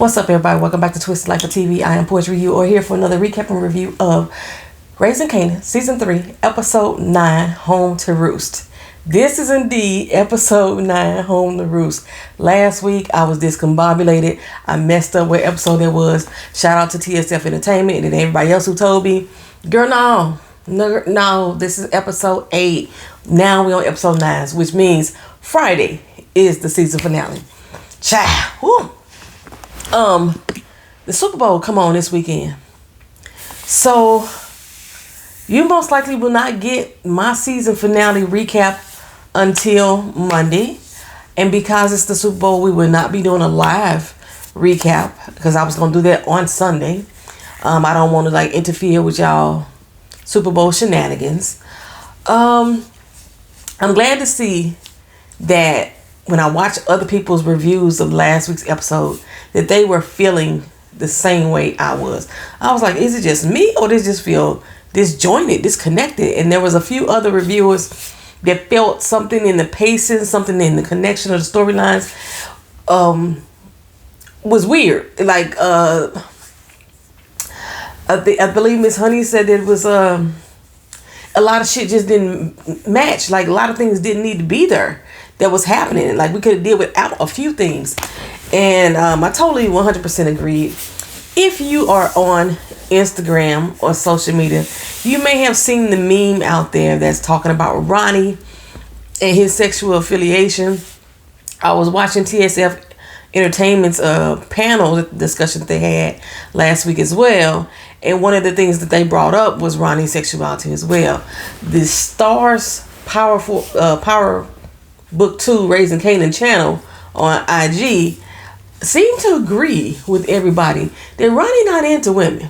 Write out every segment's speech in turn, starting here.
What's up, everybody? Welcome back to Twisted Life of TV. I am Poetry You, or here for another recap and review of Raising Kanan, Season 3, Episode 9, Home to Roost. This is indeed Episode 9, Home to Roost. Last week, I was discombobulated. I messed up what episode it was. Shout out to TSF Entertainment and then everybody else who told me, girl, no, this is Episode 8. Now we're on Episode 9, which means Friday is the season finale. Child, whoo. The Super Bowl come on this weekend. So you most likely will not get my season finale recap until Monday. And because it's the Super Bowl, we will not be doing a live recap because I was going to do that on Sunday. I don't want to interfere with y'all Super Bowl shenanigans. I'm glad to see that when I watch other people's reviews of last week's episode, that they were feeling the same way I was. I was like, is it just me or does it just feel disjointed, disconnected? And there was a few other reviewers that felt something in the pacing, something in the connection of the storylines was weird. I believe Miss Honey said it was a lot of shit just didn't match. Like a lot of things didn't need to be there that was happening. Like we could have dealt without a few things. And I totally 100% agreed. If you are on Instagram or social media, you may have seen the meme out there that's talking about Ronnie and his sexual affiliation. I was watching TSF Entertainment's panel discussion that they had last week as well. And one of the things that they brought up was Ronnie's sexuality as well. The Stars Power Book 2 Raising Kanan channel on IG seem to agree with everybody that Ronnie not into women.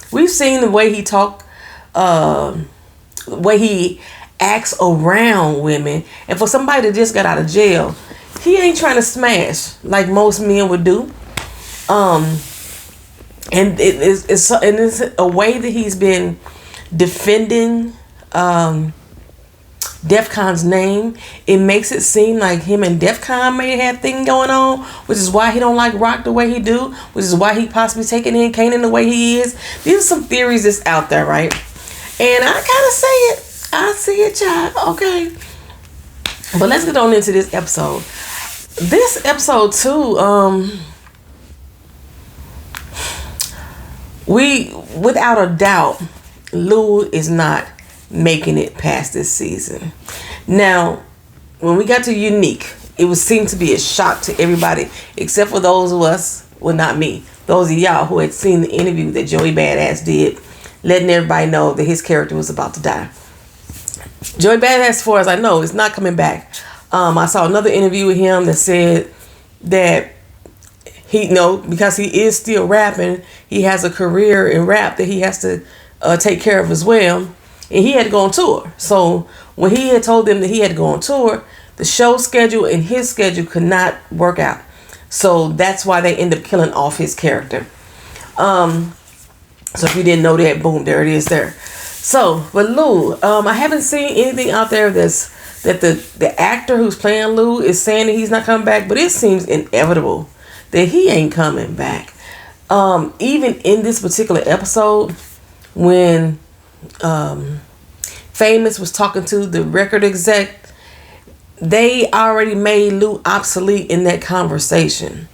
We've seen the way he talk, the way he acts around women, and for somebody that just got out of jail, he ain't trying to smash like most men would do. And it's a way that he's been defending DEFCON's name. It makes it seem like him and DEFCON may have thing going on, which is why he don't like Rock the way he do, which is why he possibly taking in Kanan the way he is. These are some theories that's out there, right? And I kind of say it. I see it, child. Okay. But let's get on into this episode. This episode too, without a doubt, Lou is not making it past this season. Now, when we got to Unique, it seemed to be a shock to everybody, except for those of us, well, not me, those of y'all who had seen the interview that Joey Badass did, letting everybody know that his character was about to die. Joey Badass, as far as I know, is not coming back. I saw another interview with him that said that because he is still rapping, he has a career in rap that he has to take care of as well. And he had to go on tour. So when he had told them that he had to go on tour, the show schedule and his schedule could not work out. So that's why they ended up killing off his character. So if you didn't know that, boom, there it is there. So, but Lou, I haven't seen anything out there that the actor who's playing Lou is saying that he's not coming back, but it seems inevitable that he ain't coming back. Even in this particular episode, when Famous was talking to the record exec, they already made Lou obsolete in that conversation.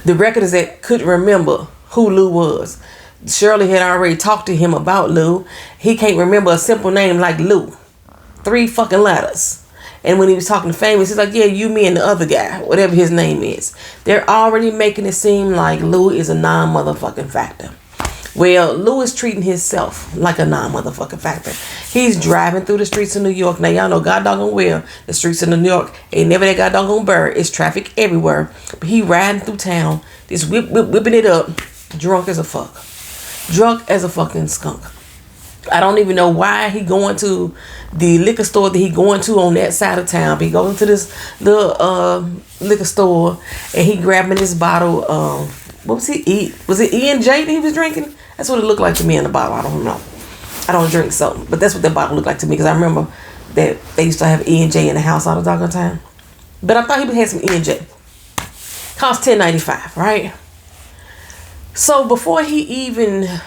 The record exec couldn't remember who Lou was. Shirley had already talked to him about Lou. He can't remember a simple name like Lou. 3 fucking letters. And when he was talking to Famous, he's like, yeah, you, me, and the other guy, whatever his name is. They're already making it seem like Lou is a non-motherfucking factor. Well, Lou is treating himself like a non-motherfucking factor. He's driving through the streets of New York. Now, y'all know God doggone well, the streets of New York ain't never that God doggone bird. It's traffic everywhere. But he riding through town, just whipping it up, drunk as a fuck. Drunk as a fucking skunk. I don't even know why he going to the liquor store that he going to on that side of town. But he goes into this little liquor store and he grabbing this bottle of, what was he eat? Was it E&J that he was drinking? That's what it looked like to me in the bottle. I don't know. I don't drink something, but that's what that bottle looked like to me because I remember that they used to have E&J in the house all the doggone time. But I thought he had some E&J. Cost $10.95, right? So before he even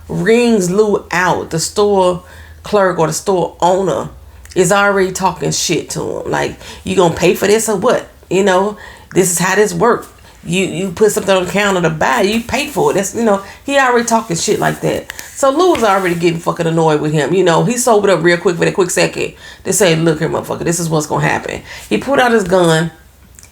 rings Lou out, the store clerk or the store owner is already talking shit to him. Like, you gonna pay for this or what? You know, this is how this works. You put something on the counter to buy, you pay for it. That's, you know, he already talking shit like that. So Lou was already getting fucking annoyed with him. You know, he sobered up real quick for that quick second to say, look here, motherfucker, this is what's gonna happen. He pulled out his gun,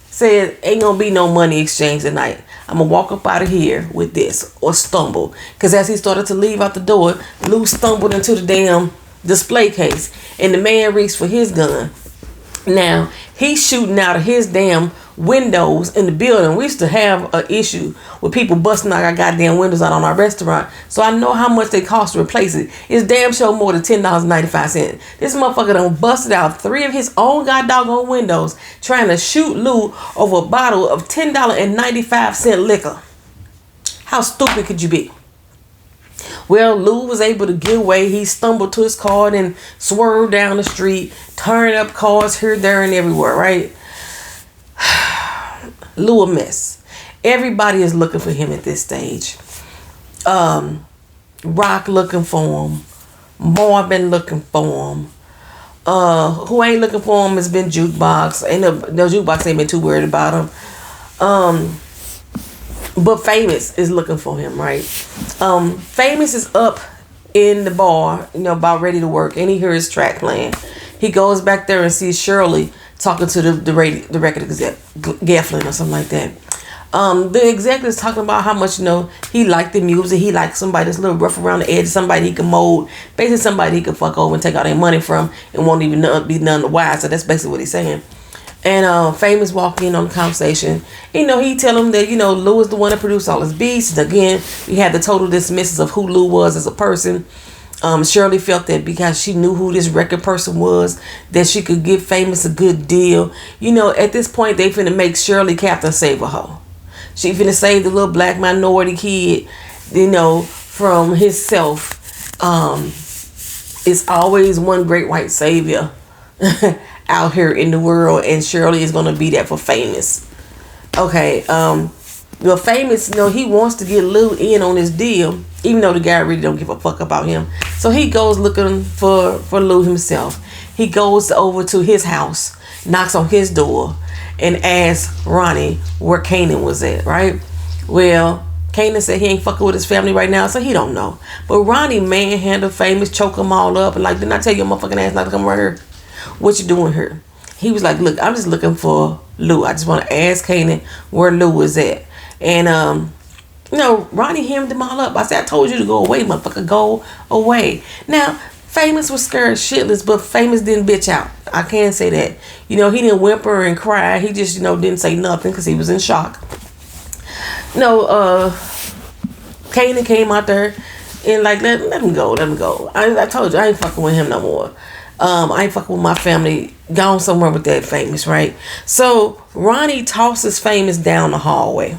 said, ain't gonna be no money exchange tonight. I'm gonna walk up out of here with this, or stumble. Because as he started to leave out the door, Lou stumbled into the damn display case, and the man reached for his gun. Now, he's shooting out of his damn windows in the building. We used to have an issue with people busting out our goddamn windows out on our restaurant. So I know how much they cost to replace it. It's damn sure more than $10.95. This motherfucker done busted out 3 of his own goddamn windows trying to shoot Lou over a bottle of $10.95 liquor. How stupid could you be? Well, Lou was able to get away. He stumbled to his car and swerved down the street, turning up cars here, there, and everywhere, right? Lou a mess. Everybody is looking for him at this stage. Rock looking for him. Marvin looking for him. Who ain't looking for him has been Jukebox. Ain't no Jukebox ain't been too worried about him. But Famous is looking for him, right? Famous is up in the bar, you know, about ready to work, and he hears his track playing. He goes back there and sees Shirley talking to the record exec, Gafflin or something like that. The exec is talking about how much, you know, he liked the music. He liked somebody that's a little rough around the edge, somebody he can mold, basically somebody he can fuck over and take all their money from and won't even be none the wise. So that's basically what he's saying. And Famous walk in on the conversation. You know, he tell him that, you know, Lou is the one that produced all his beats. And again, we had the total dismissals of who Lou was as a person. Shirley felt that because she knew who this record person was, that she could give Famous a good deal. You know, at this point, they finna make Shirley Captain Save-A-Ho. She finna save the little black minority kid, you know, from himself. It's always one great white savior out here in the world, and Shirley is gonna be that for Famous. Okay, well, Famous, you know, he wants to get Lou in on this deal, even though the guy really don't give a fuck about him. So he goes looking for Lou himself. He goes over to his house, knocks on his door, and asks Ronnie where Kanan was at, right? Well, Kanan said he ain't fucking with his family right now, so he don't know. But Ronnie manhandled Famous, choke him all up, and like, didn't I tell your motherfucking ass not to come right here? What you doing here? He was like, look, I'm just looking for Lou. I just want to ask Kanan where Lou was at. And, you know, Ronnie hemmed them all up. I said, I told you to go away, motherfucker. Go away. Now, Famous was scared shitless, but Famous didn't bitch out. I can say that. You know, he didn't whimper and cry. He just, you know, didn't say nothing because he was in shock. No, Kanan came out there and like, let him go. I told you, I ain't fucking with him no more. I ain't fucking with my family. Gone somewhere with that Famous, right? So Ronnie tosses Famous down the hallway.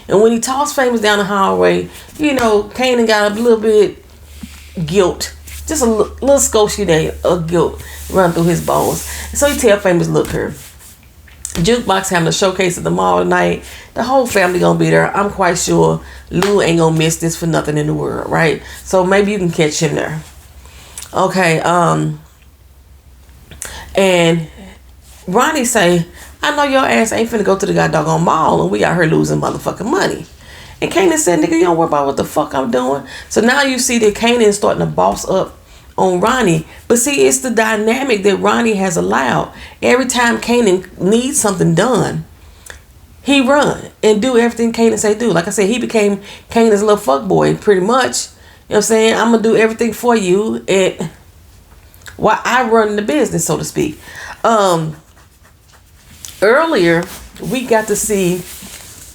And when he tossed Famous down the hallway, you know, Kanan got a little bit guilt. Just a little skoshi there of guilt run through his bones. So he tell Famous, look here. Jukebox having a showcase at the mall tonight. The whole family gonna be there. I'm quite sure Lou ain't gonna miss this for nothing in the world, right? So maybe you can catch him there. Okay, and Ronnie say, I know your ass ain't finna go to the goddamn mall and we out here losing motherfucking money. And Kanan said, nigga, you don't worry about what the fuck I'm doing. So now you see that Kanan is starting to boss up on Ronnie. But see, it's the dynamic that Ronnie has allowed. Every time Kanan needs something done, he run and do everything Kanan say do. Like I said, he became Kanan's little fuck boy pretty much. You know what I'm saying? I'm going to do everything for you. And while I run the business, so to speak. Earlier, we got to see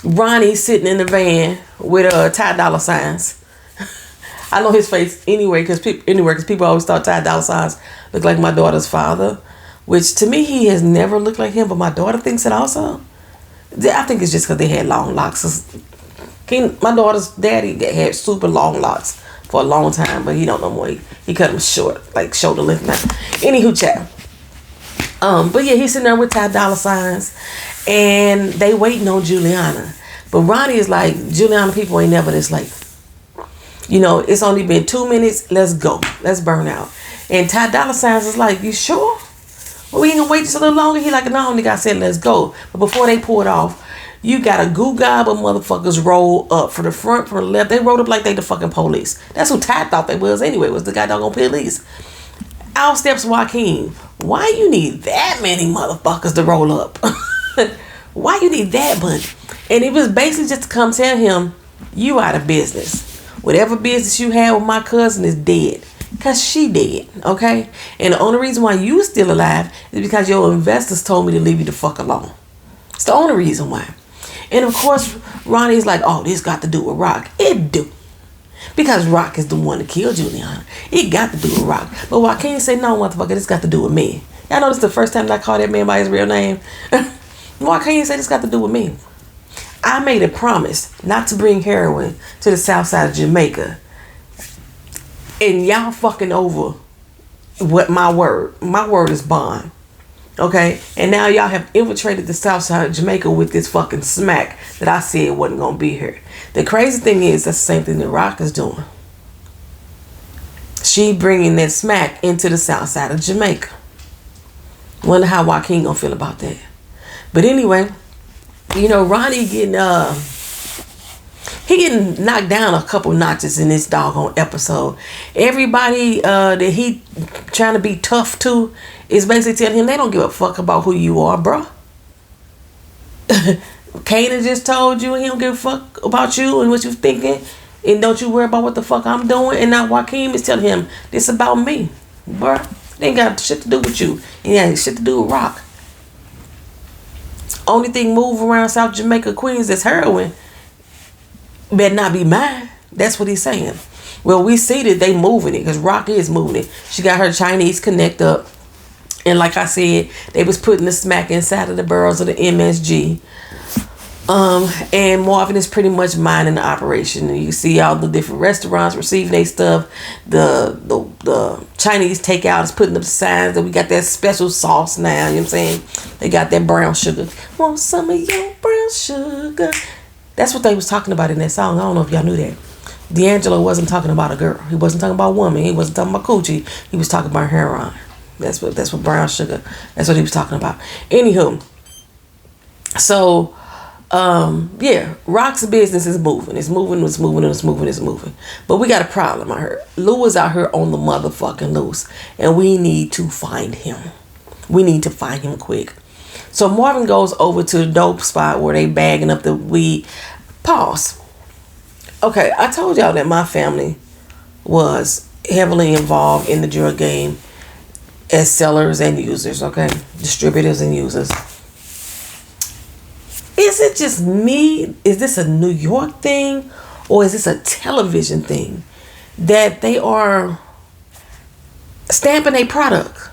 Ronnie sitting in the van with Ty Dolla Signs. I know his face anyway, because people always thought Ty Dolla Signs looked like my daughter's father, which to me he has never looked like him, but my daughter thinks it also. I think it's just because they had long locks. My daughter's daddy had super long locks for a long time, but he don't no more. He cut them short, like shoulder length now. Anywho, child. But yeah, he's sitting there with Ty Dolla Signs, And they waiting on Juliana. But Ronnie is like, Juliana, people ain't never this late. You know, it's only been 2 minutes. Let's go. Let's burn out. And Ty Dolla $ign is like, you sure? Well, we ain't gonna wait just a little longer. He like, no, nigga, I said let's go. But before they pull it off, you got a goo gob of motherfuckers roll up from the front, from the left. They rolled up like they the fucking police. That's who Ty thought they was anyway, was the guy doggone police. Out steps Joaquin. Why you need that many motherfuckers to roll up? Why you need that much? And it was basically just to come tell him, you out of business. Whatever business you had with my cousin is dead. Because she dead, okay? And the only reason why you still alive is because your investors told me to leave you the fuck alone. It's the only reason why. And of course, Ronnie's like, oh, this got to do with Rock. It do. Because Rock is the one that killed Juliana. It got to do with Rock. But Joaquin say, no, motherfucker, this got to do with me. Y'all know this is the first time that I called that man by his real name. Joaquin say, this got to do with me. I made a promise not to bring heroin to the south side of Jamaica. And y'all fucking over what my word. My word is bond. Okay? And now y'all have infiltrated the south side of Jamaica with this fucking smack that I said wasn't going to be here. The crazy thing is, that's the same thing that Rock is doing. She bringing that smack into the south side of Jamaica. Wonder how Joaquin gonna feel about that. But anyway, you know, Ronnie getting knocked down a couple notches in this doggone episode. Everybody that he trying to be tough to is basically telling him they don't give a fuck about who you are, bro. Kanan just told you he don't give a fuck about you and what you thinking, and don't you worry about what the fuck I'm doing. And now Joaquin is telling him this about me, bro. They ain't got shit to do with you. And yeah, shit to do with Rock. Only thing move around South Jamaica, Queens, that's heroin. Better not be mine. That's what he's saying. Well, we see that they moving it because Rock is moving it. She got her Chinese connect up. And like I said, they was putting the smack inside of the barrels of the MSG. And Marvin is pretty much minding the operation. And you see all the different restaurants receiving their stuff. The Chinese takeout is putting up signs that we got that special sauce now. You know what I'm saying? They got that brown sugar. Want some of your brown sugar? That's what they was talking about in that song. I don't know if y'all knew that. D'Angelo wasn't talking about a girl. He wasn't talking about a woman. He wasn't talking about coochie. He was talking about heroin. That's what brown sugar. That's what he was talking about. Anywho, so yeah, Rock's business is moving. It's moving. But we got a problem, I heard. Lou is out here on the motherfucking loose. And we need to find him. We need to find him quick. So Marvin goes over to the dope spot where they bagging up the weed. Pause. Okay, I told y'all that my family was heavily involved in the drug game as sellers and users, okay? Distributors and users. Is it just me? Is this a New York thing? Or is this a television thing? That they are stamping a product.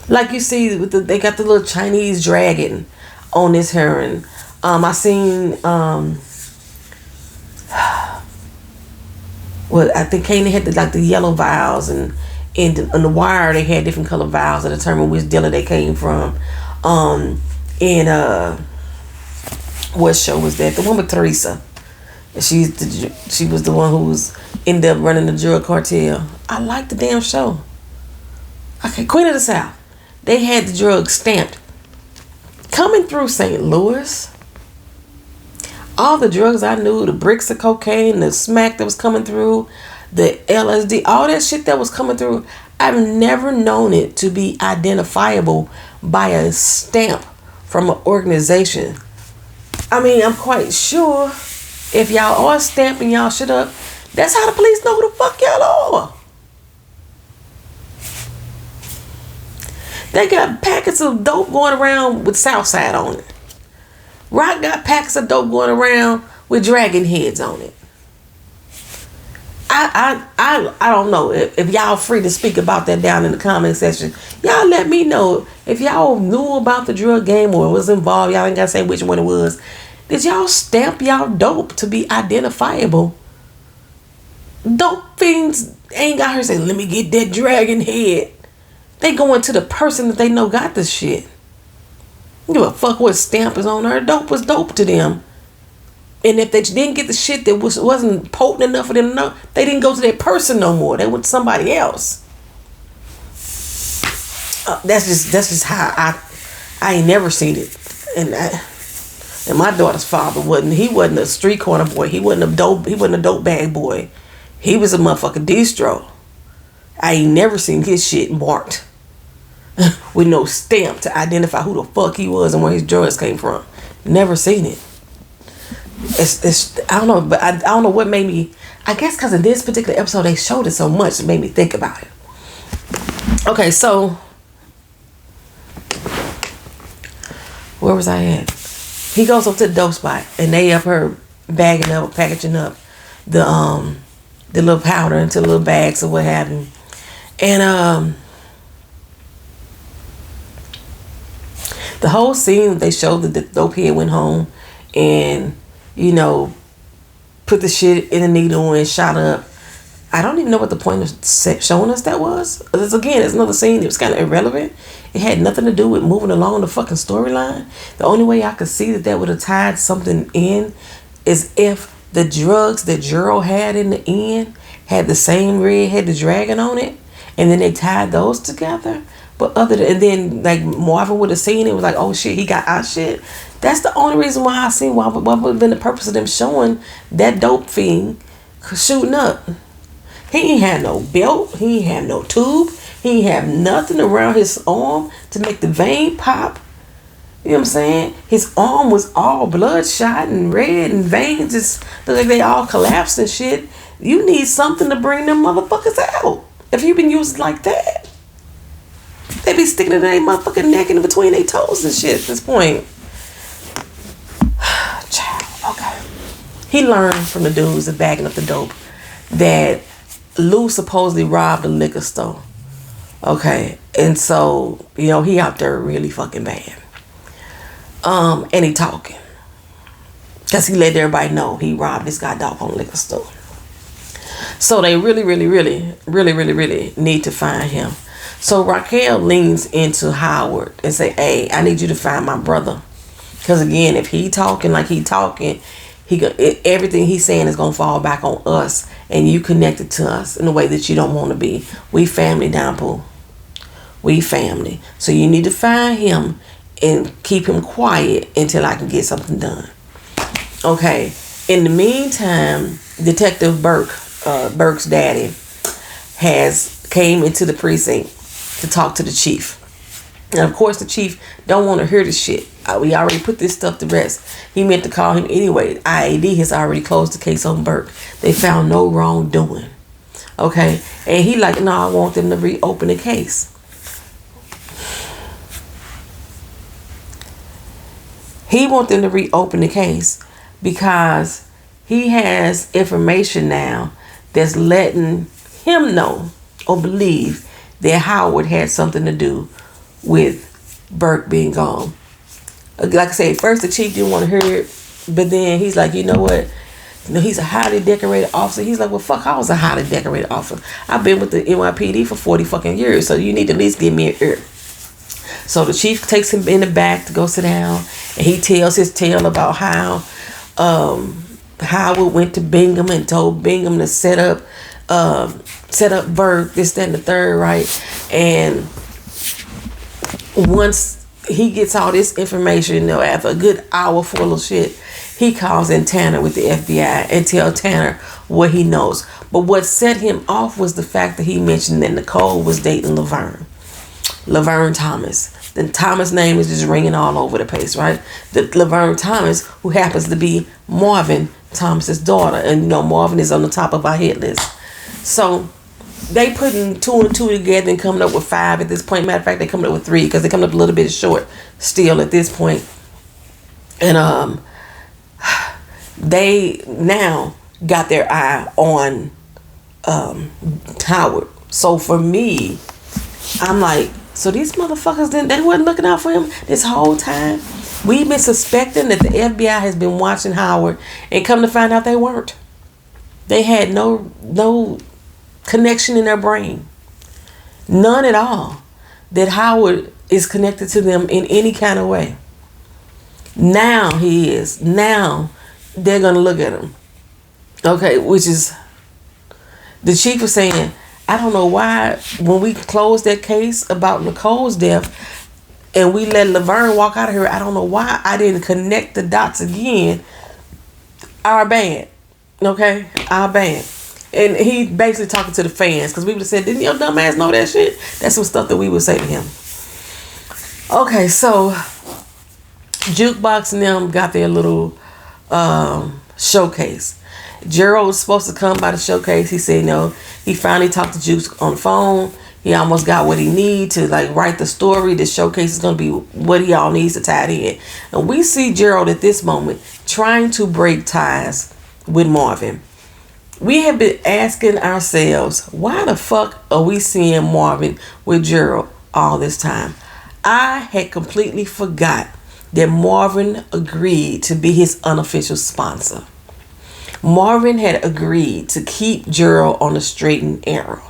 Like you see, they got the little Chinese dragon on this heron. I seen, well, I think Kanan had the yellow vials, and on the wire they had different color vials to determine which dealer they came from. What show was that? The one with Teresa. She was the one who ended up running the drug cartel. I like the damn show. Okay, Queen of the South. They had the drugs stamped. Coming through St. Louis. All the drugs I knew, the bricks of cocaine, the smack that was coming through, the LSD, all that shit that was coming through, I've never known it to be identifiable by a stamp from an organization. I mean, I'm quite sure if y'all are stamping y'all shit up, that's how the police know who the fuck y'all are. They got packets of dope going around with Southside on it. Rock got packets of dope going around with dragon heads on it. I don't know if y'all free to speak about that down in the comment section. Y'all let me know if y'all knew about the drug game or was involved. Y'all ain't gotta say which one it was. Did y'all stamp y'all dope to be identifiable? Dope fiends ain't got her say, let me get that dragon head. They going to the person that they know got this shit. Give a fuck what stamp is on her. Dope was dope to them. And if they didn't get the shit that wasn't potent enough for them to know, they didn't go to that person no more. They went to somebody else. That's just how I ain't never seen it. And my daughter's father wasn't a street corner boy. He wasn't a dope bag boy. He was a motherfucking distro. I ain't never seen his shit marked with no stamp to identify who the fuck he was and where his drugs came from. Never seen it. It's I don't know, but I don't know what made me. I guess because in this particular episode they showed it so much, it made me think about it. Okay, so where was I at? He goes up to the dope spot and they up her packaging up the little powder into little bags or what have you. And the whole scene they showed that the dope head went home and, you know, put the shit in a needle and shot up. I don't even know what the point of showing us that was. Again, it's another scene. It was kind of irrelevant. It had nothing to do with moving along the fucking storyline. The only way I could see that would have tied something in is if the drugs that Gerald had in the end had the same red-headed dragon on it, and then they tied those together. But and then like Marvin would have seen it, was like, oh shit, he got our shit. That's the only reason why I seen what would have been the purpose of them showing that dope fiend shooting up. He ain't had no belt. He ain't had no tube. He ain't have nothing around his arm to make the vein pop. You know what I'm saying? His arm was all bloodshot and red and veins just look like they all collapsed and shit. You need something to bring them motherfuckers out. If you been using like that, they be sticking it in their motherfucking neck and in between their toes and shit at this point. Child, okay. He learned from the dudes that bagging up the dope that Lou supposedly robbed a liquor store. Okay. And so, you know, he out there really fucking bad. And he talking. Because he let everybody know he robbed this guy dog on the liquor store. So they really need to find him. So Raquel leans into Howard and say, hey, I need you to find my brother. Because again, if he talking like he talking, everything he's saying is going to fall back on us. And you connected to us in a way that you don't want to be. We family down, Pooh. We family. So you need to find him and keep him quiet until I can get something done. Okay. In the meantime, Detective Burke's daddy came into the precinct to talk to the chief. And of course the chief don't want to hear the shit. We already put this stuff to rest. He meant to call him anyway. IAD has already closed the case on Burke. They found no wrongdoing. Okay. And he like, no, I want them to reopen the case. He wants them to reopen the case because he has information now that's letting him know or believe that Howard had something to do with Burke being gone. Like I said, first the chief didn't want to hear it, but then he's like, you know what? You know, he's a highly decorated officer. He's like, well, fuck, I was a highly decorated officer. I've been with the NYPD for 40 fucking years, so you need to at least give me an ear. So the chief takes him in the back to go sit down, and he tells his tale about how Howard went to Bingham and told Bingham to set up Burke, this, that, and the third, right? And once he gets all this information, you know, after a good hour full of shit, he calls in Tanner with the FBI and tells Tanner what he knows. But what set him off was the fact that he mentioned that Nicole was dating Laverne Thomas. The Thomas name is just ringing all over the place, right? The Laverne Thomas, who happens to be Marvin Thomas's daughter. And, you know, Marvin is on the top of our hit list. So they putting 2 and 2 together and coming up with 5 at this point. Matter of fact, they coming up with 3 because they coming up a little bit short still at this point. And they now got their eye on Howard. So for me, I'm like, so these motherfuckers, they wasn't looking out for him this whole time? We've been suspecting that the FBI has been watching Howard, and come to find out they weren't. They had no connection in their brain. None at all. That Howard is connected to them in any kind of way. Now he is. Now they're gonna look at him. Okay, which is the chief was saying, I don't know why when we closed that case about Nicole's death and we let Laverne walk out of here, I don't know why I didn't connect the dots again. Our band. Okay? Our band. And he basically talking to the fans because we would have said, didn't your dumb ass know that shit? That's some stuff that we would say to him. Okay, so Jukebox and them got their little showcase. Gerald was supposed to come by the showcase. He said no. He finally talked to Juke on the phone. He almost got what he need to like write the story. The showcase is going to be what he all needs to tie it in. And we see Gerald at this moment trying to break ties with Marvin. We have been asking ourselves, why the fuck are we seeing Marvin with Gerald all this time? I had completely forgot that Marvin agreed to be his unofficial sponsor. Marvin had agreed to keep Gerald on the straight and narrow.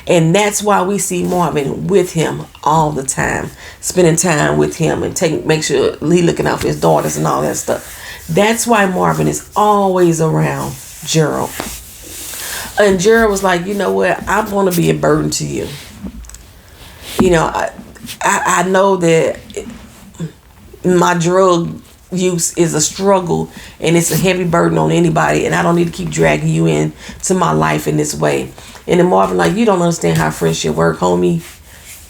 And that's why we see Marvin with him all the time, spending time with him and make sure he looking out for his daughters and all that stuff. That's why Marvin is always around Gerald. And Gerald was like, you know what? I'm going to be a burden to you. You know, I know that my drug use is a struggle and it's a heavy burden on anybody, and I don't need to keep dragging you into my life in this way. And then Marvin like, you don't understand how friendship work, homie.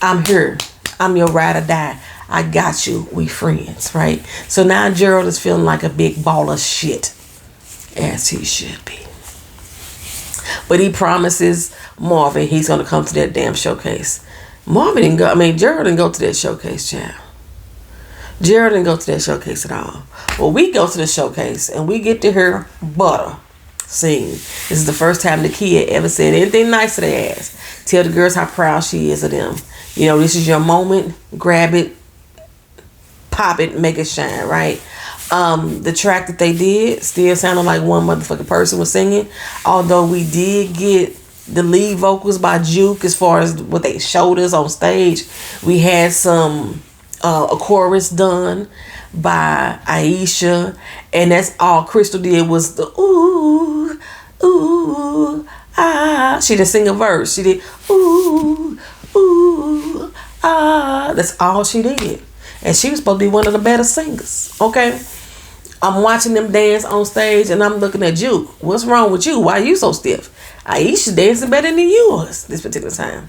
I'm here. I'm your ride or die. I got you. We friends, right? So now Gerald is feeling like a big ball of shit, as he should be. But he promises Marvin he's gonna come to that damn showcase. Marvin didn't go. Gerald didn't go to that showcase, child. Gerald didn't go to that showcase at all. Well, we go to the showcase and we get to hear Butter sing. This is the first time the kid ever said anything nice to their ass. Tell the girls how proud she is of them. You know, this is your moment. Grab it, pop it, make it shine, right? The track that they did still sounded like one motherfucking person was singing. Although we did get the lead vocals by Juke as far as what they showed us on stage. We had a chorus done by Aisha, and that's all Crystal did was the ooh, ooh, ah. She didn't sing a verse. She did ooh, ooh, ah. That's all she did. And she was supposed to be one of the better singers. Okay? I'm watching them dance on stage and I'm looking at Juke. What's wrong with you? Why are you so stiff? Aisha dancing better than you was this particular time.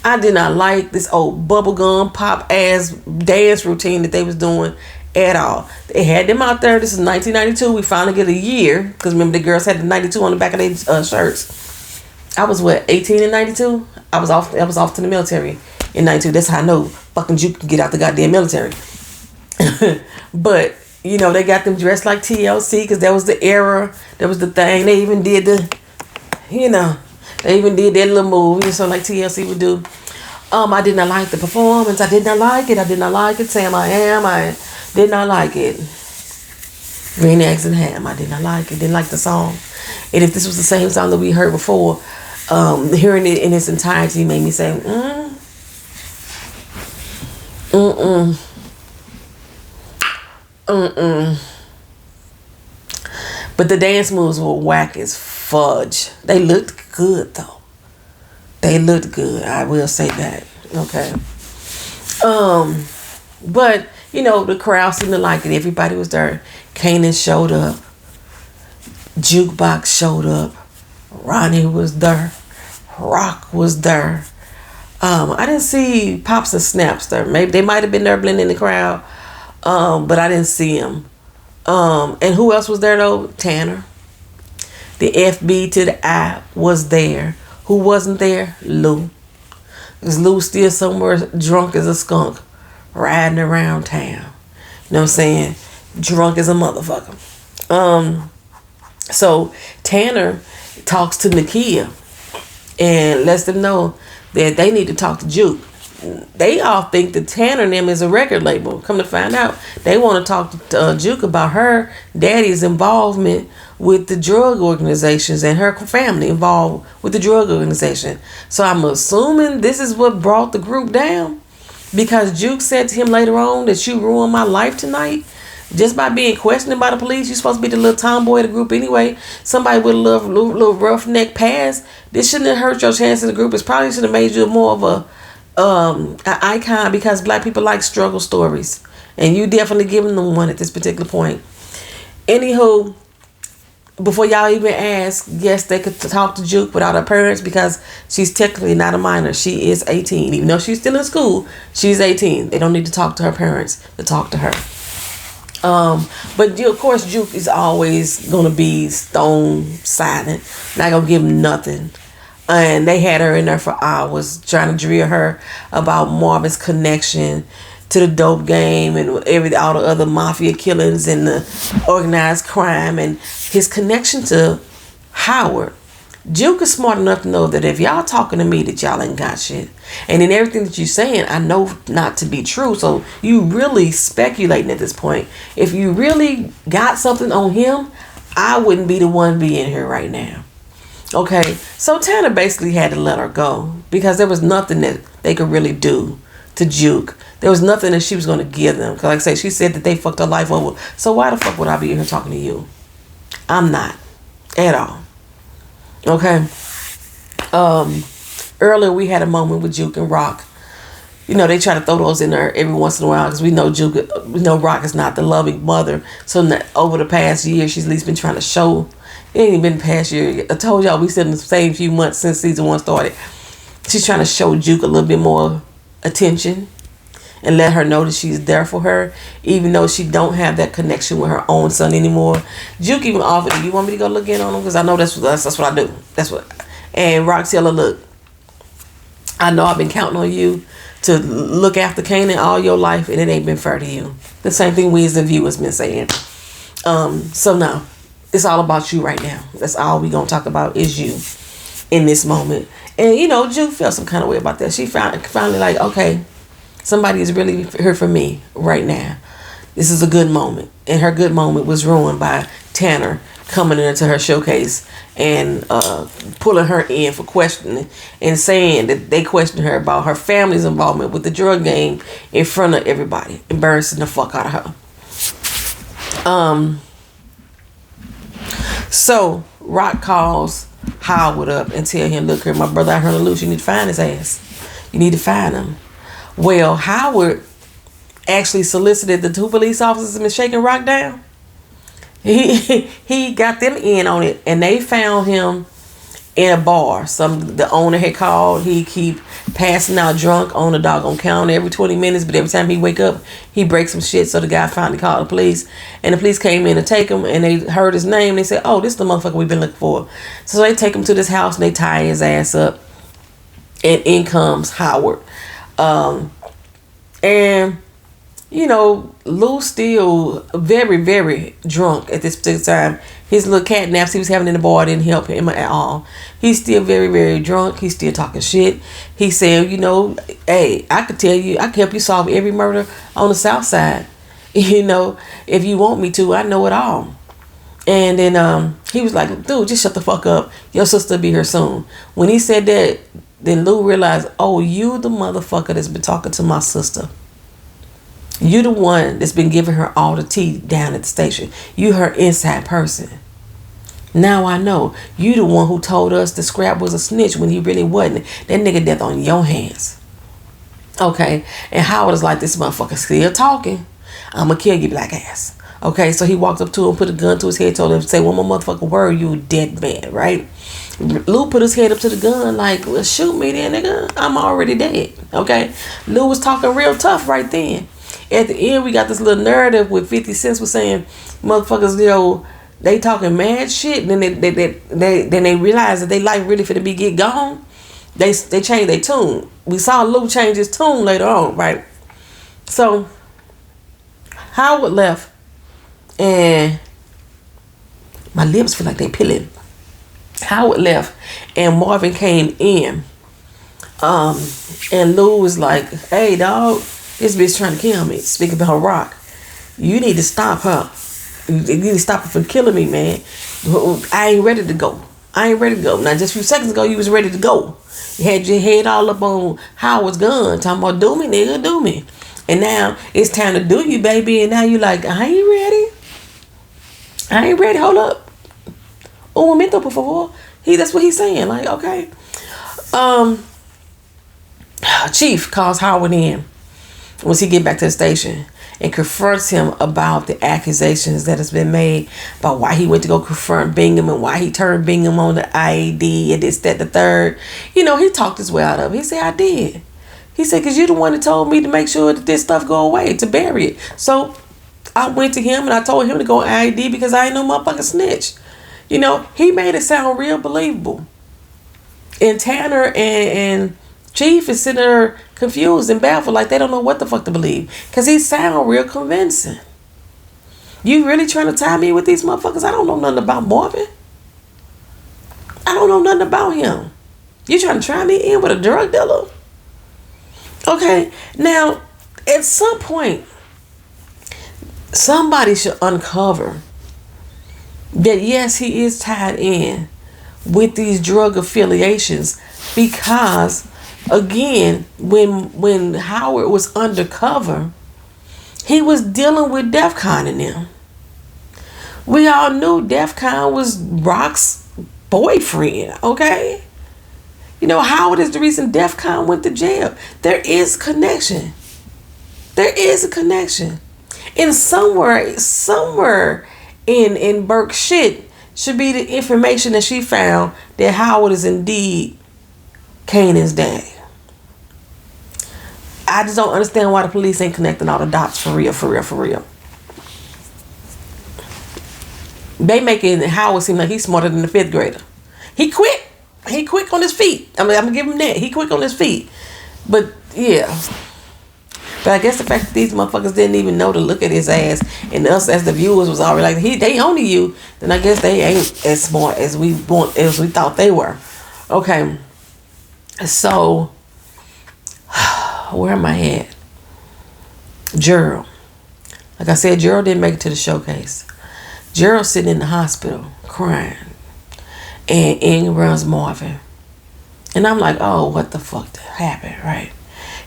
I did not like this old bubblegum pop ass dance routine that they was doing at all. They had them out there. This is 1992. We finally get a year because remember the girls had the 92 on the back of their shirts. I was 18 in 92. I was off to the military in 92. That's how I know fucking Juke can get out the goddamn military. But you know, they got them dressed like TLC because that was the era. That was the thing. They even did they even did that little move, so like TLC would do. I did not like the performance. I did not like it. Sam I Am. I did not like it. Green Eggs and Ham. I did not like it. Didn't like the song. And if this was the same song that we heard before, hearing it in its entirety made me say, But the dance moves were whack as fudge. They looked good though. They looked good. I will say that. Okay. But you know the crowd seemed to like it. Everybody was there. Kanan showed up. Jukebox showed up. Ronnie was there. Rock was there. I didn't see Pops and Snaps there. Maybe they might have been there blending in the crowd. But I didn't see him. And who else was there though? Tanner. The FB to the I was there. Who wasn't there? Lou. Because Lou's still somewhere drunk as a skunk. Riding around town. You know what I'm saying? Drunk as a motherfucker. So Tanner talks to Nakia and lets them know that they need to talk to Juke. They all think that Tanner and them is a record label. Come to find out, they want to talk to Juke about her daddy's involvement with the drug organizations and her family involved with the drug organization. So I'm assuming this is what brought the group down, because Juke said to him later on that you ruined my life tonight. Just by being questioned by the police, you're supposed to be the little tomboy of the group anyway. Somebody with a little roughneck past. This shouldn't have hurt your chance in the group. It probably should have made you more of an icon, because black people like struggle stories. And you definitely giving them one at this particular point. Anywho, before y'all even ask, yes, they could talk to Juke without her parents, because she's technically not a minor. She is 18. Even though she's still in school, she's 18. They don't need to talk to her parents to talk to her. But of course, Juke is always gonna be stone silent, not gonna give him nothing. And they had her in there for hours trying to drill her about Marvin's connection to the dope game and all the other mafia killings and the organized crime and his connection to Howard. Juke is smart enough to know that if y'all talking to me, that y'all ain't got shit. And in everything that you're saying, I know not to be true. So you really speculating at this point. If you really got something on him, I wouldn't be the one being here right now. Okay, so Tanner basically had to let her go, because there was nothing that they could really do to Juke. There was nothing that she was going to give them. Because like I say, she said that they fucked her life over. So why the fuck would I be here talking to you? I'm not. At all. Okay. Earlier we had a moment with Juke and Rock. You know, they try to throw those in there every once in a while, because we know Rock is not the loving mother. So over the past year, she's at least been trying to show. It ain't even been the past year. I told y'all we said in the same few months since season 1 started. She's trying to show Juke a little bit more attention and let her know that she's there for her, even though she don't have that connection with her own son anymore. Juke even offered, "Do you want me to go look in on him? Because I know that's what I do. That's what." And Rock tell her, "Look, I know I've been counting on you to look after Kanan all your life, and it ain't been fair to you." The same thing we as the viewers been saying. So now, it's all about you right now. That's all we gonna talk about is you in this moment. And you know, Juke felt some kind of way about that. She finally like, okay, somebody is really here for me right now. This is a good moment. And her good moment was ruined by Tanner coming into her showcase and pulling her in for questioning and saying that they questioned her about her family's involvement with the drug game in front of everybody, embarrassing the fuck out of her. So Rock calls Howard up and tell him, "Look here, my brother out here on the loose. You need to find his ass. You need to find him." Well, Howard actually solicited the 2 police officers and been shaking Rock down. He got them in on it, and they found him in a bar. The owner had called. He keep passing out drunk on the doggone counter every 20 minutes, but every time he wake up, he breaks some shit. So the guy finally called the police, and the police came in to take him, and they heard his name. They said, "Oh, this is the motherfucker we've been looking for." So they take him to this house, and they tie his ass up, and in comes Howard. And you know, Lou's still very, very drunk at this particular time. His little cat naps he was having in the bar didn't help him at all. He's still very, very drunk. He's still talking shit. He said, "You know, hey, I could help you solve every murder on the South Side. You know, if you want me to, I know it all." And then he was like, "Dude, just shut the fuck up. Your sister will be here soon." When he said that, then Lou realized, "Oh, you the motherfucker that's been talking to my sister. You the one that's been giving her all the tea down at the station. You her inside person. Now I know. You the one who told us the Scrap was a snitch when he really wasn't. That nigga death on your hands." Okay. And Howard is like, "This motherfucker still talking. I'ma kill you, black ass." Okay. So he walked up to him, put a gun to his head, told him, "Say one more motherfucking word, you dead man," right? Lou put his head up to the gun like, "Well, shoot me then, nigga. I'm already dead." Okay. Lou was talking real tough right then. At the end, we got this little narrative with 50 Cent was saying, motherfuckers, you know, they talking mad shit. And then they realize that they life really finna be get gone. They changed their tune. We saw Lou change his tune later on, right? So Howard left, and my lips feel like they peeling. Howard left, and Marvin came in. And Lou was like, "Hey, dog. This bitch trying to kill me." Speaking about Rock. "You need to stop her. You need to stop her from killing me, man. I ain't ready to go. Now, just a few seconds ago, you was ready to go. You had your head all up on Howard's gun, talking about, 'Do me, nigga, do me.' And now it's time to do you, baby. And now you like, I ain't ready. I ain't ready. Hold up. Un momento, por favor. That's what he's saying. Like, okay. Chief calls Howard in once he get back to the station and confronts him about the accusations that has been made about why he went to go confront Bingham and why he turned Bingham on the IED and this, that, the third. You know, he talked his way out of it. He said, I did. He said, because you're the one that told me to make sure that this stuff go away, to bury it. So I went to him and I told him to go on IED because I ain't no motherfucking snitch. You know, he made it sound real believable. And Tanner and Chief is sitting there confused and baffled, like they don't know what the fuck to believe. Because he sound real convincing. You really trying to tie me with these motherfuckers? I don't know nothing about Marvin. I don't know nothing about him. You trying to try me in with a drug dealer? Okay, now, at some point, somebody should uncover that, yes, he is tied in with these drug affiliations because, again, when Howard was undercover, he was dealing with DEFCON in them. We all knew DEFCON was Rock's boyfriend, okay? You know, Howard is the reason DEFCON went to jail. There is connection. There is a connection. And somewhere in Burke's shit should be the information that she found that Howard is indeed Kanan's daddy. I just don't understand why the police ain't connecting all the dots for real. They making Howard seem like he's smarter than the 5th grader. He quick. He quick on his feet. I'm gonna give him that. He quick on his feet. But yeah. But I guess the fact that these motherfuckers didn't even know to look at his ass, and us as the viewers was already like, they only you, then I guess they ain't as smart as we thought they were. Okay. So where am I at? Gerald. Like I said, Gerald didn't make it to the showcase. Gerald's sitting in the hospital crying. And in runs Marvin. And I'm like, oh, what the fuck happened, right?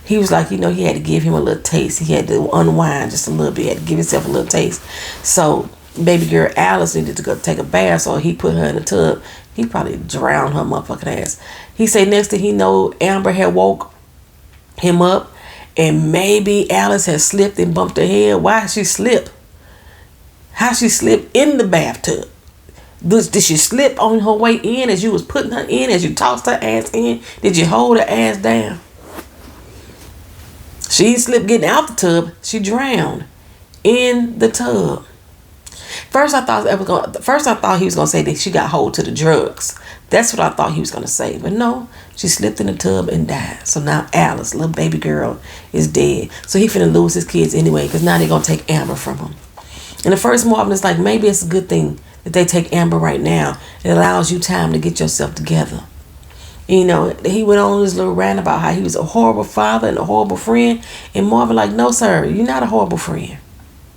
He was like, you know, he had to give him a little taste. He had to unwind just a little bit. He had to give himself a little taste. So baby girl Alice needed to go take a bath, so he put her in the tub. He probably drowned her motherfucking ass. He said next thing he know, Amber had woke him up, and maybe Alice had slipped and bumped her head. Why she slipped? How she slipped in the bathtub? Did she slip on her way in as you was putting her in, as you tossed her ass in? Did you hold her ass down? She slipped getting out the tub. She drowned in the tub. First I thought he was gonna say that she got hold to the drugs. That's what I thought he was gonna say. But no, she slipped in the tub and died. So now Alice, little baby girl, is dead. So he finna lose his kids anyway, because now they're gonna take Amber from him. And the first Marvin is like, maybe it's a good thing that they take Amber right now. It allows you time to get yourself together. You know, he went on this little rant about how he was a horrible father and a horrible friend. And Marvin like, no, sir, you're not a horrible friend.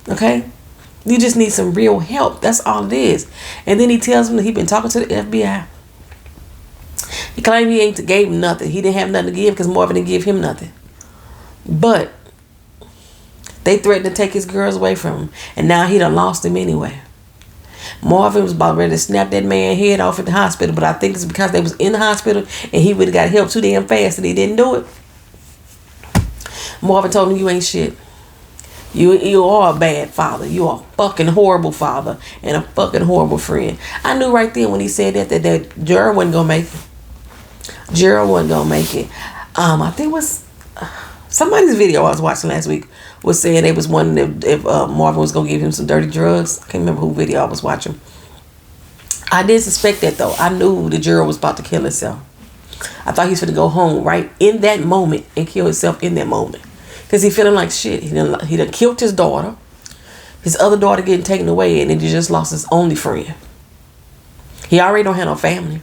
Okay? You just need some real help. That's all it is. And then he tells him that he been talking to the FBI. He claimed he ain't gave him nothing. He didn't have nothing to give because Marvin didn't give him nothing. But they threatened to take his girls away from him. And now he done lost him anyway. Marvin was about ready to snap that man's head off at the hospital, but I think it's because they was in the hospital and he would have got help too damn fast that he didn't do it. Marvin told him, you ain't shit. You are a bad father. You are a fucking horrible father and a fucking horrible friend. I knew right then when he said that Gerald wasn't gonna make it. Gerald wasn't gonna make it. I think it was somebody's video I was watching last week was saying they was wondering if Marvin was gonna give him some dirty drugs. I can't remember who video I was watching. I did suspect that though. I knew the Gerald was about to kill himself. I thought he was gonna go home right in that moment and kill himself in that moment. Because he feeling like shit. He done killed his daughter. His other daughter getting taken away, and then he just lost his only friend. He already don't have no family.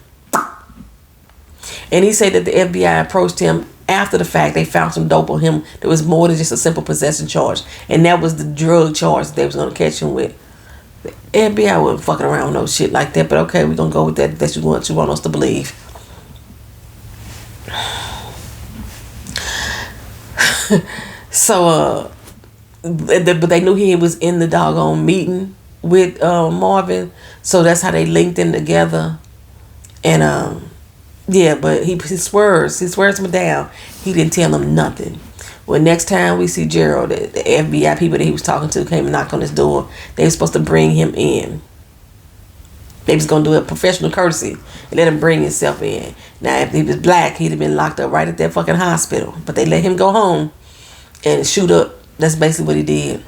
And he said that the FBI approached him after the fact. They found some dope on him. There was more than just a simple possession charge. And that was the drug charge they was going to catch him with. The FBI wasn't fucking around with no shit like that. But okay, we're going to go with that. That's what you want us to believe. So but they knew he was in the doggone meeting with Marvin, so that's how they linked in together. And yeah, but he swears him down. He didn't tell him nothing. Well, next time we see Gerald, the FBI people that he was talking to came and knocked on his door. They were supposed to bring him in. They was gonna do a professional courtesy and let him bring himself in. Now, if he was black, he'd have been locked up right at that fucking hospital. But they let him go home and shoot up. That's basically what he did.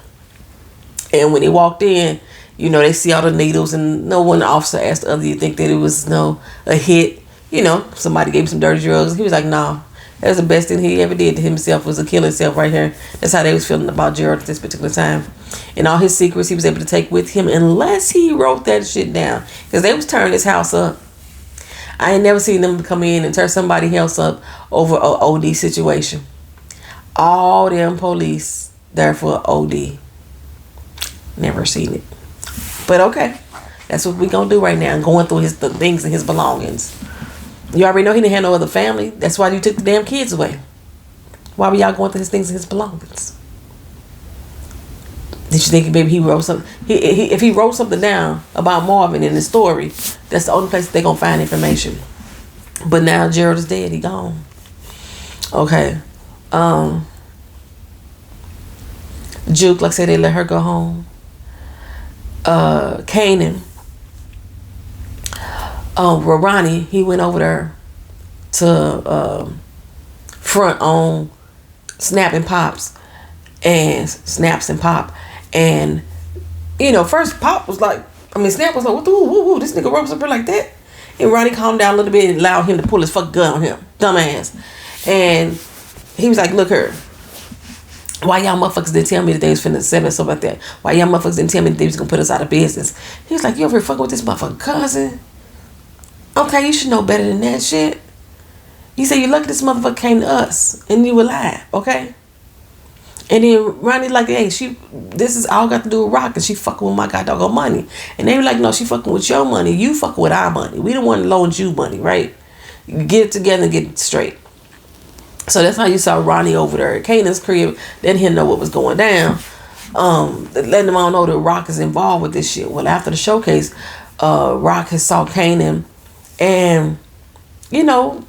And when he walked in, you know, they see all the needles, and no one officer asked the other, you think that it was a hit? You know, somebody gave him some dirty drugs. He was like, no. That was the best thing he ever did to himself, was to kill himself right here. That's how they was feeling about Gerald at this particular time. And all his secrets he was able to take with him, unless he wrote that shit down. Because they was turning his house up. I ain't never seen them come in and turn somebody else up over an OD situation. All them police there for OD. Never seen it. But okay. That's what we gonna do right now. Going through the things and his belongings. You already know he didn't have no other family. That's why you took the damn kids away. Why were y'all going through his things and his belongings? Did you think maybe he wrote something? If he wrote something down about Marvin in his story, that's the only place they're going to find information. But now Gerald is dead. He gone. Okay. Juke, like I said, they let her go home. Kanan. Ronnie, he went over there to front on Snaps and Pop. And, you know, first Snap was like, what the woo, this nigga rose up here like that. And Ronnie calmed down a little bit and allowed him to pull his fucking gun on him. Dumbass. And he was like, look here. Why y'all motherfuckers didn't tell me that they was finna sell us like that? Why y'all motherfuckers didn't tell me that they was gonna put us out of business? He was like, you over here fucking with this motherfucking cousin? Okay, you should know better than that shit. You say you lucky this motherfucker came to us and you alive, okay? And then Ronnie like, hey, this is all got to do with Rock, and she fucking with my goddamn money. And they were like, no, she fucking with your money. You fucking with our money. We the one that loaned you money, right? You get it together and get it straight. So that's how you saw Ronnie over there at Kanan's crib. They didn't know what was going down. Letting them all know that Rock is involved with this shit. Well, after the showcase, Rock has saw Kanan, and you know,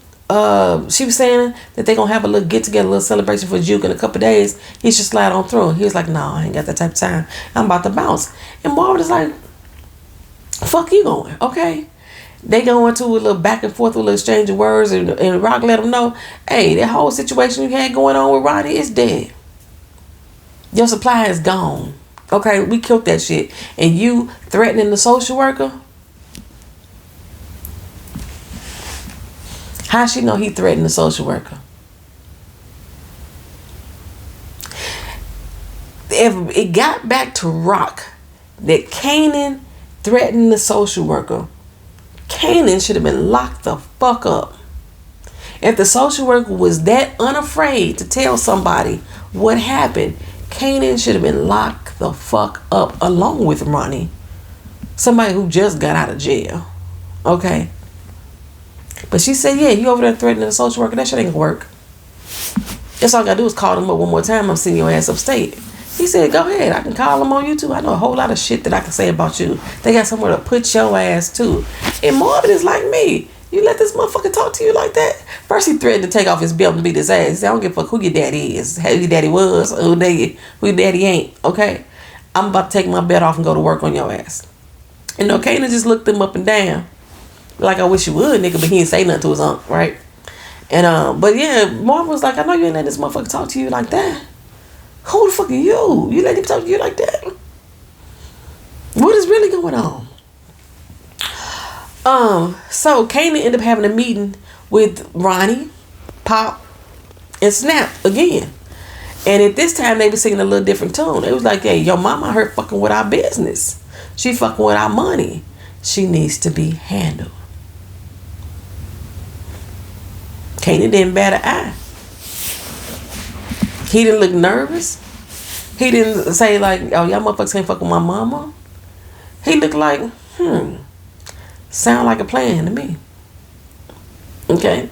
she was saying that they gonna have a little get together, a little celebration for Juke in a couple days. He should slide on through. He was like, no, I ain't got that type of time. I'm about to bounce. And Marvin is like, fuck you going, okay? They go into a little back and forth, a little exchange of words, and Rock let them know, hey, that whole situation you had going on with Ronnie is dead. Your supply is gone. Okay, we killed that shit. And you threatening the social worker? How she know he threatened the social worker? If it got back to Rock that Kanan threatened the social worker, Kanan should have been locked the fuck up. If the social worker was that unafraid to tell somebody what happened, Kanan should have been locked the fuck up along with Ronnie. Somebody who just got out of jail. Okay? But she said, yeah, you over there threatening the social worker. That shit ain't gonna work. That's all I gotta do is call them up one more time. I'm sending your ass upstate. He said, go ahead. I can call them on you too. I know a whole lot of shit that I can say about you. They got somewhere to put your ass to. And Marvin is like me. You let this motherfucker talk to you like that? First he threatened to take off his belt and beat his ass. He said, I don't give a fuck who your daddy is, who your daddy was, who your daddy ain't. Okay? I'm about to take my belt off and go to work on your ass. And Kanan just looked him up and down. Like, I wish you would, nigga, but he didn't say nothing to his aunt, right? And, but yeah, Marvin was like, I know you ain't letting this motherfucker talk to you like that. Who the fuck are you? You let him talk to you like that? What is really going on? So Kanan ended up having a meeting with Ronnie, Pop, and Snap again. And at this time, they were singing a little different tune. It was like, hey, your mama her fucking with our business. She fucking with our money. She needs to be handled. Kanan didn't bat an eye. He didn't look nervous. He didn't say like, oh, y'all motherfuckers can't fuck with my mama. He looked like, sound like a plan to me. Okay.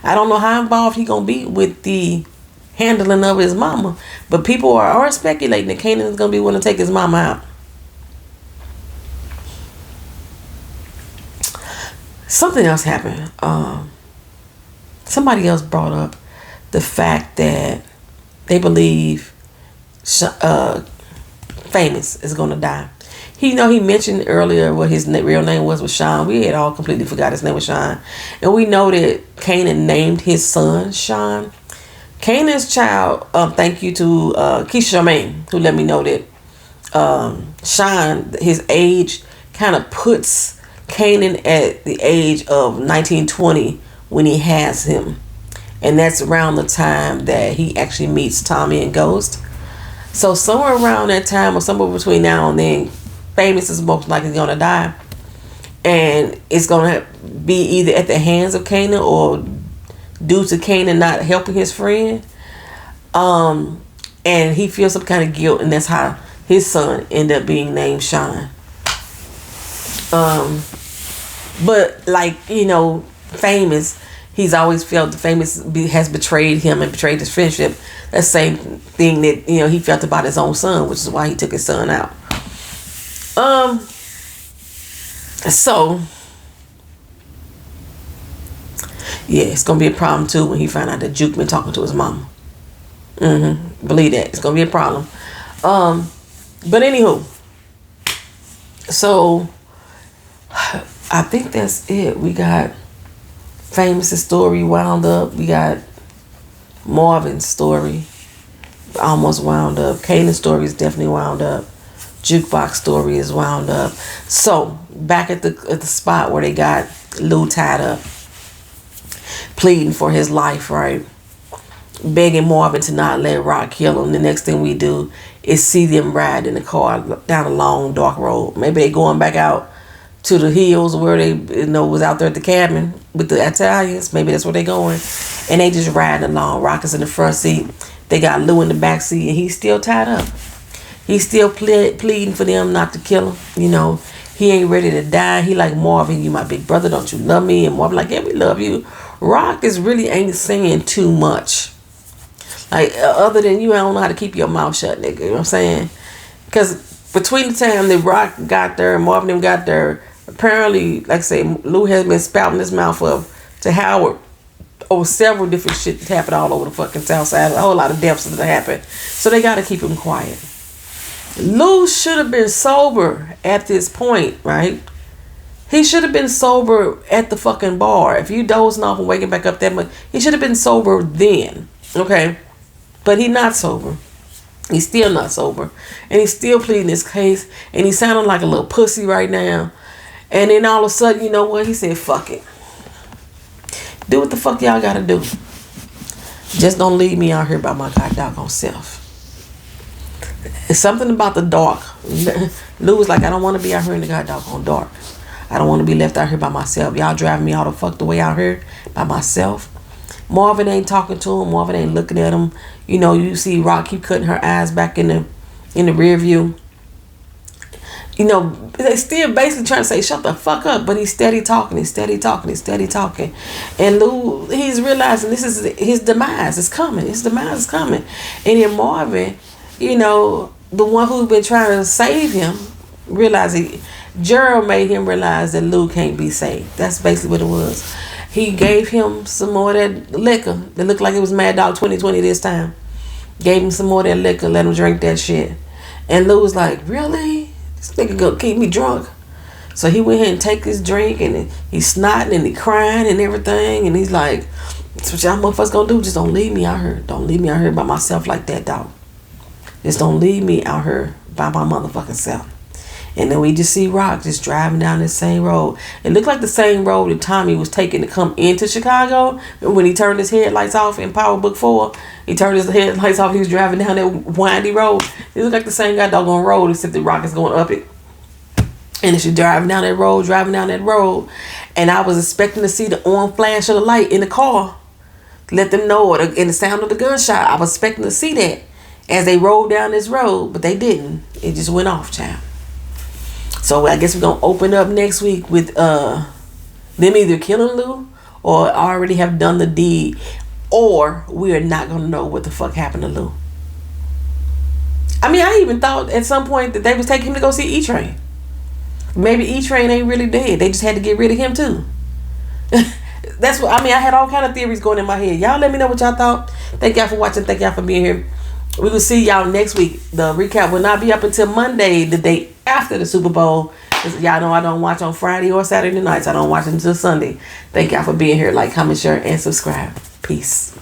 I don't know how involved he gonna be with the handling of his mama. But people are speculating that Kanan is going to be willing to take his mama out. Something else happened. Somebody else brought up the fact that they believe Famous is going to die. He mentioned earlier what his real name was Sean. We had all completely forgot his name was Sean. And we know that Kanan named his son Sean. Kanan's child, thank you to Keisha Charmaine, who let me know that Sean, his age kind of puts Kanan at the age of 1920 when he has him. And that's around the time that he actually meets Tommy and Ghost. So somewhere around that time, or somewhere between now and then, Famous is most likely going to die. And it's going to be either at the hands of Kanan or due to Kanan not helping his friend. And he feels some kind of guilt, and that's how his son ended up being named Sean. But Famous, he's always felt the Famous has betrayed him and betrayed his friendship. That same thing that he felt about his own son, which is why he took his son out. So yeah, it's gonna be a problem too when he find out that Juke been talking to his mama. Believe that it's gonna be a problem. But anywho, so I think that's it. We got Famous' story wound up. We got Marvin's story almost wound up. Kanan's story is definitely wound up. Jukebox story is wound up. So back at the spot where they got Lou tied up, pleading for his life, right? Begging Marvin to not let Rock kill him. The next thing we do is see them ride in the car down a long dark road. Maybe they going back out to the hills where they was out there at the cabin with the Italians. Maybe that's where they going. And they just riding along. Rock is in the front seat. They got Lou in the back seat, and he's still tied up. He's still pleading for them not to kill him. He ain't ready to die. He like, Marvin, you my big brother. Don't you love me? And Marvin like, yeah, we love you. Rock is really ain't saying too much. Like, other than you don't know how to keep your mouth shut, nigga. You know what I'm saying? Because between the time that Rock got there and Marvin them got there, apparently, like I say, Lou has been spouting his mouth up to Howard over several different shit that happened all over the fucking South Side. A whole lot of deaths that happened. So they got to keep him quiet. Lou should have been sober at this point, right? He should have been sober at the fucking bar. If you dozing off and waking back up that much, he should have been sober then, okay? But he's not sober. He's still not sober. And he's still pleading his case. And he's sounding like a little pussy right now. And then all of a sudden, you know what? He said, fuck it. Do what the fuck y'all gotta do. Just don't leave me out here by my goddamn self. It's something about the dark. Lou was like, I don't want to be out here in the goddamn dark. I don't want to be left out here by myself. Y'all driving me all the fuck the way out here by myself. Marvin ain't talking to him. Marvin ain't looking at him. You see Rock keep cutting her eyes back in the rear view. They still basically trying to say, shut the fuck up. But he's steady talking. He's steady talking. He's steady talking. And Lou, he's realizing this is his demise is coming. His demise is coming. And then Marvin, the one who's been trying to save him, Gerald made him realize that Lou can't be saved. That's basically what it was. He gave him some more of that liquor that looked like it was Mad Dog 2020 this time. Gave him some more of that liquor, let him drink that shit. And Lou was like, really? This nigga gonna keep me drunk? So he went ahead and take his drink, and he's snotting and he crying and everything. And he's like, that's what y'all motherfuckers gonna do. Just don't leave me out here. Don't leave me out here by myself like that, dog. Just don't leave me out here by my motherfucking self. And then we just see Rock just driving down this same road. It looked like the same road that Tommy was taking to come into Chicago. When he turned his headlights off in Power Book 4, he turned his headlights off. He was driving down that windy road. It looked like the same goddamn road, except the Rock is going up it. And as you're driving down that road, and I was expecting to see the orange flash of the light in the car, let them know, in the sound of the gunshot. I was expecting to see that as they rolled down this road, but they didn't. It just went off, child. So I guess we're going to open up next week with them either killing Lou or already have done the deed. or we're not going to know what the fuck happened to Lou. I mean, I even thought at some point that they was taking him to go see E-Train. Maybe E-Train ain't really dead. They just had to get rid of him too. That's what I mean. I had all kind of theories going in my head. Y'all let me know what y'all thought. Thank y'all for watching. Thank y'all for being here. We will see y'all next week. The recap will not be up until Monday, the day after the Super Bowl. Y'all know I don't watch on Friday or Saturday nights. I don't watch until Sunday. Thank y'all for being here. Like, comment, share, and subscribe. Peace.